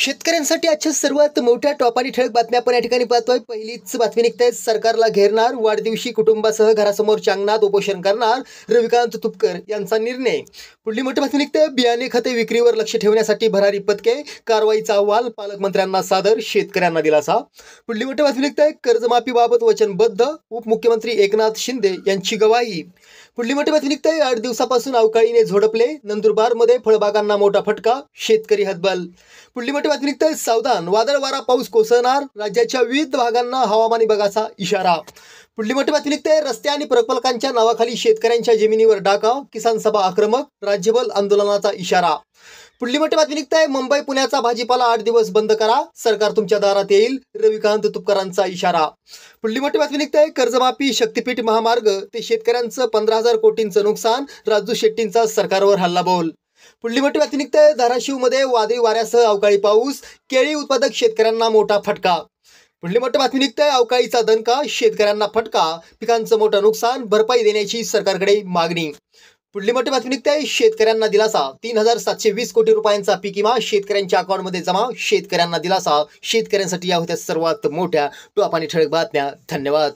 शेतकऱ्यांसाठी आजच्या सर्वात मोठ्या टॉप आणि ठळक बातम्या आपण या ठिकाणी पाहतोय. पहिलीच बातमी निघते. सरकारला घेरणार, वाढदिवशी कुटुंबासह घरासमोरच्या अंगणात उपोषण करणार रविकांत तुपकर यांचा निर्णय. पुढली मोठी बातमी निघते. बियाणे खते विक्रीवर लक्ष ठेवण्यासाठी भरारी पथके, कारवाईचा अहवाल पालकमंत्र्यांना सादर, शेतकऱ्यांना दिलासा. पुढली मोठी बातमी निघते. कर्जमाफीबाबत वचनबद्ध, उपमुख्यमंत्री एकनाथ शिंदे यांची गवाही. पुढली मोठी बातमी निघते. 8 दिवसापासून अवकाळीने झोडपले, नंदुरबारमध्ये फळबागांना मोठा फटका, शेतकरी हतबल. पुढली मोठी बातमी निघते. सावधान, वादळ वारा पाऊस कोसळणार, राज्याच्या विविध भागांना हवामान विभागाचा इशारा. पुढली मोठी बातमी निघते. रस्ते आणि प्रकल्पांच्या नावाखाली शेतकऱ्यांच्या जमिनीवर डाकाव, किसान सभा आक्रमक, राज्यभर आंदोलनाचा इशारा. पुढली मोठी बातमी निघते. मुंबई पुण्याचा भाजीपाला 8 दिवस बंद करा, सरकार तुमच्या दारात येईल, रविकांत तुपकरांचा इशारा. पुढली मोठी बातमी निघते. कर्जमाफी, शक्तीपीठ महामार्ग ते शेतकऱ्यांचं 15,000 कोटींचं नुकसान, राजू शेट्टींचा सरकारवर हल्लाबोल. पुढली मोठी बातमी निघते. धाराशिवमध्ये वादळी वाऱ्यासह अवकाळी पाऊस, केळी उत्पादक शेतकऱ्यांना मोठा फटका. पुढली मोठी बातमी निघते. अवकाळीचा दणका, शेतकऱ्यांना फटका, पिकांचं मोठं नुकसान, भरपाई देण्याची सरकारकडे मागणी. पुढली मोठी बातमी निघते. शेतकऱ्यांना दिलासा, 3,720 कोटी रुपयांचा पीक विमा शेतकऱ्यांच्या अकाउंटमध्ये जमा, शेतकऱ्यांना दिलासा. शेतकऱ्यांसाठी या होत्या सर्वात मोठ्या टॉप आणि ठळक बातम्या. धन्यवाद.